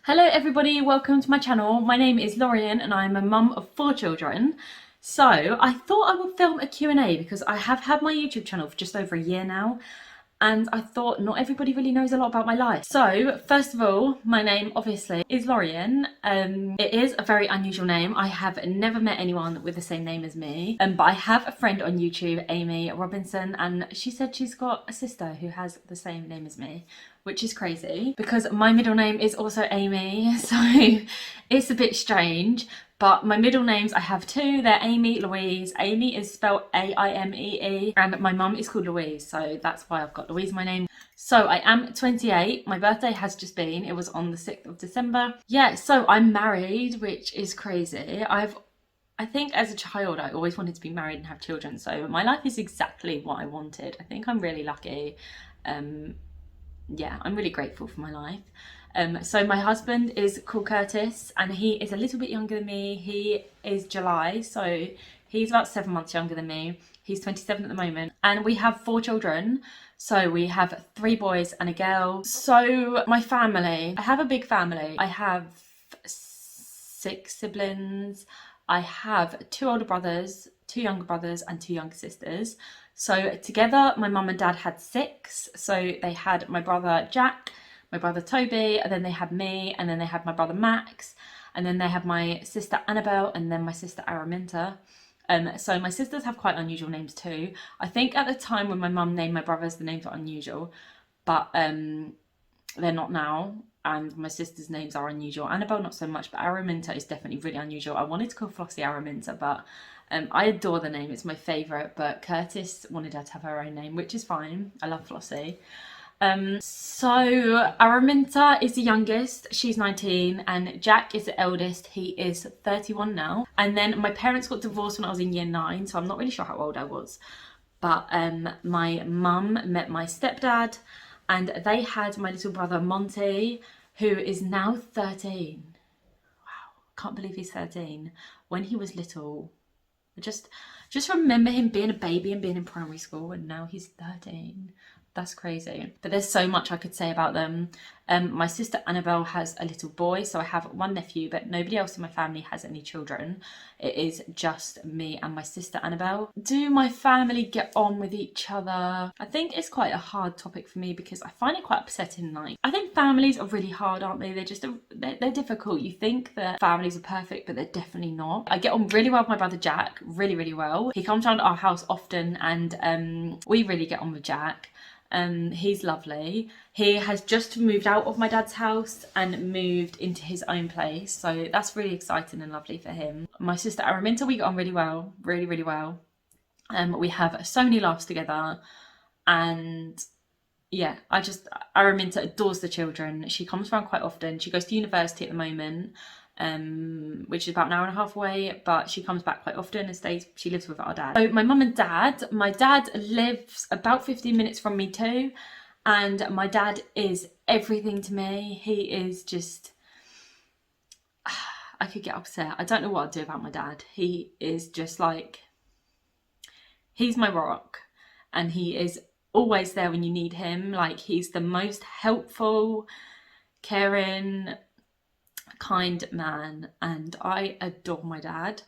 Hello everybody, welcome to my channel. My name is Lorian and I'm a mum of 4 children. So I thought I would film a Q&A because I have had my YouTube channel for just over a year now and I thought not everybody really knows a lot about my life. So first of all, my name obviously is Lorian. It is a very unusual name. I have never met anyone with the same name as me, but I have a friend on YouTube, Amy Robinson, and she said she's got a sister who has the same name as me, which is crazy because my middle name is also Amy, so it's a bit strange. But my middle names, I have 2. They're Amy, Louise. Amy is spelled A-I-M-E-E, and my mum is called Louise, so that's why I've got Louise in my name. So I am 28. My birthday has just been. It was on the 6th of December. Yeah, so I'm married, which is crazy. I think as a child, I always wanted to be married and have children, so my life is exactly what I wanted. I think I'm really lucky. Yeah, I'm really grateful for my life. So my husband is called Curtis and he is a little bit younger than me. He is July, so he's about 7 months younger than me. He's 27 at the moment and we have 4 children. So we have 3 boys and a girl. So my family, I have a big family. I have 6 siblings. I have 2 older brothers, 2 younger brothers and 2 younger sisters. So together my mum and dad had 6. So they had my brother Jack, my brother Toby, and then they had me, and then they had my brother Max, and then they had my sister Annabelle, and then my sister Araminta. So my sisters have quite unusual names too. I think at the time when my mum named my brothers, the names were unusual, but they're not now. And my sister's names are unusual. Annabelle not so much, but Araminta is definitely really unusual. I wanted to call Flossie Araminta, but I adore the name. It's my favourite, but Curtis wanted her to have her own name, which is fine. I love Flossie. So Araminta is the youngest, she's 19, and Jack is the eldest, he is 31 now. And then my parents got divorced when I was in year 9, so I'm not really sure how old I was. But my mum met my stepdad and they had my little brother Monty, who is now 13. Wow, can't believe he's 13. When he was little, I just remember him being a baby and being in primary school, and now he's 13. That's crazy. But there's so much I could say about them. My sister Annabelle has a little boy, so I have 1 nephew, but nobody else in my family has any children. It is just me and my sister Annabelle. Do my family get on with each other? I think it's quite a hard topic for me because I find it quite upsetting. Like, I think families are really hard, aren't they? They're difficult. You think that families are perfect, but they're definitely not. I get on really well with my brother Jack, really, really well. He comes around our house often and we really get on with Jack. He's lovely. He has just moved out of my dad's house and moved into his own place, so that's really exciting and lovely for him. My sister Araminta, we get on really well, really, really well. We have so many laughs together, and yeah, Araminta adores the children. She comes around quite often. She goes to university at the moment, which is about an hour and a half away, but she comes back quite often and she lives with our dad. So my mum and dad, my dad lives about 15 minutes from me too, and my dad is everything to me. He is just, I could get upset. I don't know what I'd do about my dad. He is just like, he's my rock, and he is always there when you need him. Like, he's the most helpful, caring, kind man, and I adore my dad.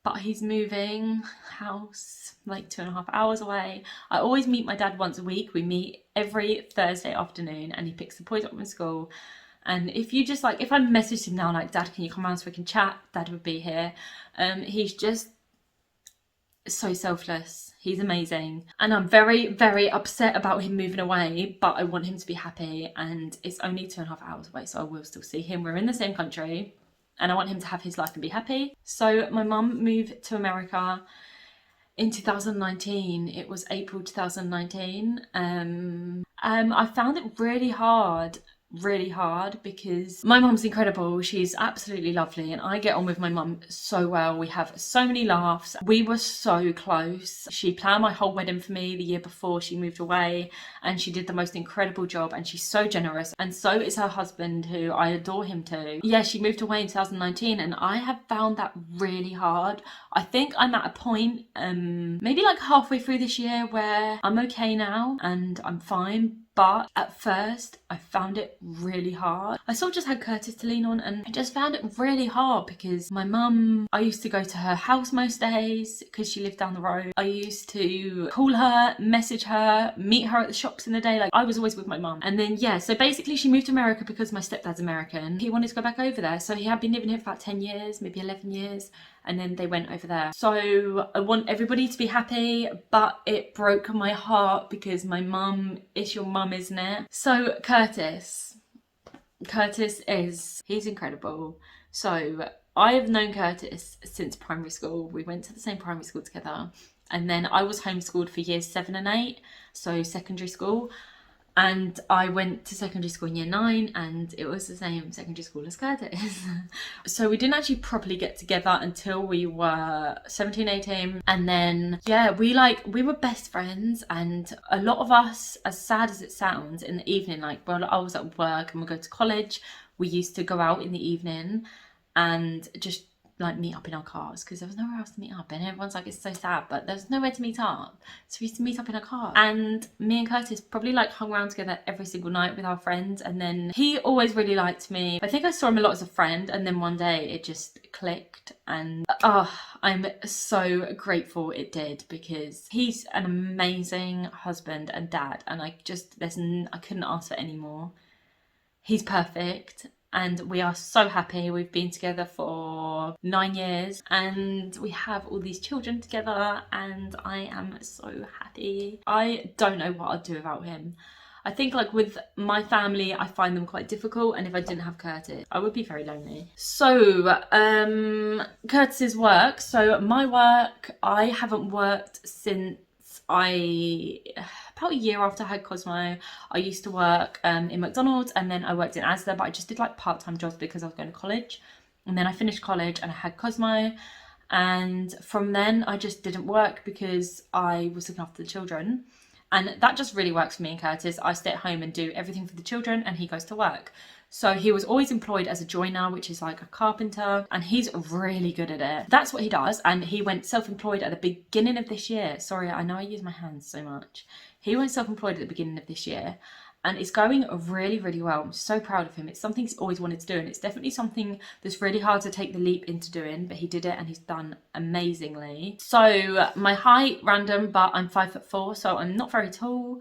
But he's moving house like 2.5 hours away. I always meet my dad once a week. We meet every Thursday afternoon and he picks the boys up from school. And if I messaged him now like, Dad, can you come around so we can chat? Dad would be here. He's just so selfless. He's amazing, and I'm very, very upset about him moving away, but I want him to be happy, and it's only 2.5 hours away, so I will still see him. We're in the same country and I want him to have his life and be happy. So my mum moved to America in 2019. It was April 2019. I found it really hard because my mum's incredible. She's absolutely lovely and I get on with my mum so well. We have so many laughs. We were so close. She planned my whole wedding for me the year before she moved away, and she did the most incredible job, and she's so generous, and so is her husband, who I adore him too. Yeah, she moved away in 2019 and I have found that really hard. I think I'm at a point maybe like halfway through this year where I'm okay now and I'm fine, but at first I found it really hard. I sort of just had Curtis to lean on, and I just found it really hard because my mum, I used to go to her house most days because she lived down the road. I used to call her, message her, meet her at the shops in the day. Like, I was always with my mum. And then yeah, so basically she moved to America because my stepdad's American. He wanted to go back over there, so he had been living here for about 10 years, maybe 11 years, and then they went over there. So I want everybody to be happy, but it broke my heart because my mum, it's your mum, isn't it? So Curtis he's incredible. So I have known Curtis since primary school. We went to the same primary school together, and then I was homeschooled for years 7 and 8, so secondary school. And I went to secondary school in year 9, and it was the same secondary school as Curtis. So we didn't actually properly get together until we were 17, 18. And then, yeah, we were best friends. And a lot of us, as sad as it sounds, in the evening, like, well, I was at work and we go to college, we used to go out in the evening and just like meet up in our cars because there was nowhere else to meet up, and everyone's like, it's so sad, but there's nowhere to meet up, so we used to meet up in a car. And me and Curtis probably like hung around together every single night with our friends. And then he always really liked me. I think I saw him a lot as a friend, and then one day it just clicked, and I'm so grateful it did, because he's an amazing husband and dad, and I couldn't ask for any more. He's perfect. And we are so happy. We've been together for 9 years and we have all these children together, and I am so happy. I don't know what I'd do without him. I think like with my family, I find them quite difficult, and if I didn't have Curtis, I would be very lonely. So Curtis's work. So my work, I haven't worked since about a year after I had Cosmo. I used to work in McDonald's, and then I worked in Asda, but I just did like part-time jobs because I was going to college. And then I finished college and I had Cosmo, and from then I just didn't work because I was looking after the children. And that just really works for me and Curtis. I stay at home and do everything for the children, and he goes to work. So he was always employed as a joiner, which is like a carpenter, and he's really good at it. That's what he does. And he went self-employed at the beginning of this year. Sorry, I know I use my hands so much. He went self-employed at the beginning of this year, and it's going really, really well. I'm so proud of him. It's something he's always wanted to do, and it's definitely something that's really hard to take the leap into doing, but he did it and he's done amazingly. So my height, random, but I'm 5'4", so I'm not very tall.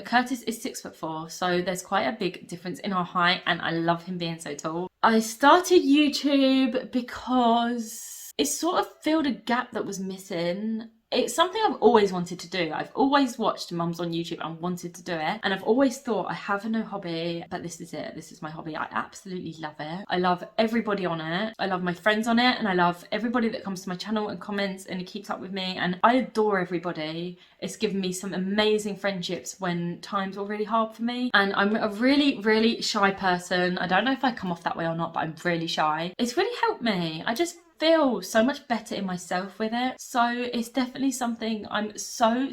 Curtis is 6'4", so there's quite a big difference in our height, and I love him being so tall. I started YouTube because it sort of filled a gap that was missing. It's something I've always wanted to do. I've always watched mums on YouTube and wanted to do it. And I've always thought I have no hobby, but this is it. This is my hobby. I absolutely love it. I love everybody on it. I love my friends on it, and I love everybody that comes to my channel and comments and keeps up with me. And I adore everybody. It's given me some amazing friendships when times were really hard for me. And I'm a really, really shy person. I don't know if I come off that way or not, but I'm really shy. It's really helped me. I just feel so much better in myself with it. So it's definitely something I'm so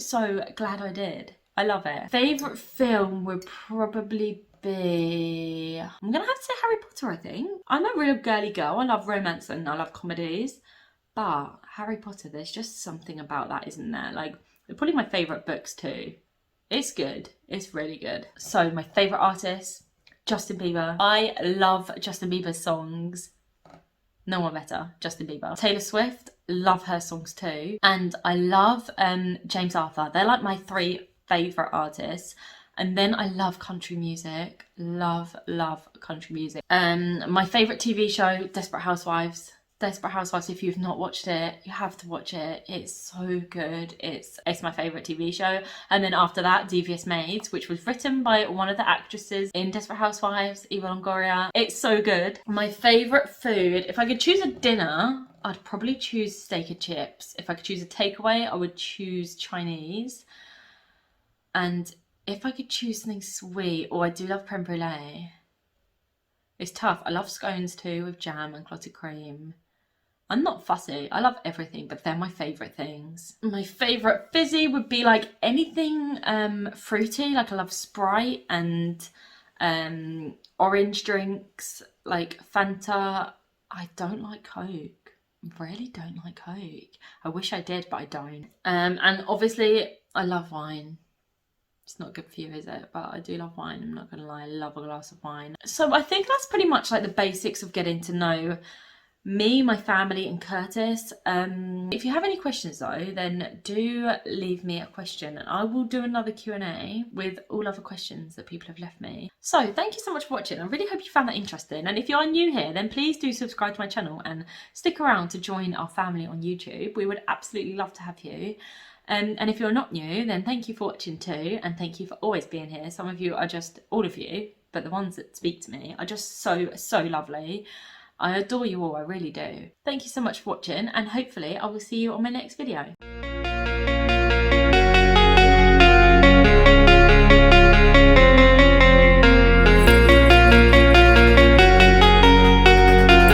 glad I did. I love it. Favourite film would probably be, I'm gonna have to say Harry Potter, I think. I'm a real girly girl. I love romance and I love comedies, but Harry Potter, there's just something about that, isn't there? Like, they're probably my favourite books too. It's good. It's really good. So my favourite artist, Justin Bieber. I love Justin Bieber's songs. No one better, Justin Bieber. Taylor Swift, love her songs too. And I love James Arthur. They're like my 3 favourite artists. And then I love country music. Love country music. My favourite TV show, Desperate Housewives. Desperate Housewives, if you've not watched it, you have to watch it. It's so good. It's my favourite TV show. And then after that, Devious Maids, which was written by one of the actresses in Desperate Housewives, Eva Longoria. It's so good. My favourite food, if I could choose a dinner, I'd probably choose steak and chips. If I could choose a takeaway, I would choose Chinese. And if I could choose something sweet, I do love creme brulee. It's tough. I love scones too, with jam and clotted cream. I'm not fussy. I love everything, but they're my favourite things. My favourite fizzy would be like anything fruity. Like I love Sprite and orange drinks, like Fanta. I don't like Coke. Really don't like Coke. I wish I did, but I don't. And obviously I love wine. It's not good for you, is it? But I do love wine, I'm not gonna lie, I love a glass of wine. So I think that's pretty much like the basics of getting to know me, my family, and Curtis. If you have any questions though, then do leave me a question and I will do another Q&A with all other questions that people have left me. So thank you so much for watching. I really hope you found that interesting, and if you are new here, then please do subscribe to my channel and stick around to join our family on YouTube. We would absolutely love to have you. And if you're not new, then thank you for watching too, and thank you for always being here. Some of you are just, all of you, but the ones that speak to me are just so lovely. I adore you all, I really do. Thank you so much for watching, and hopefully I will see you on my next video.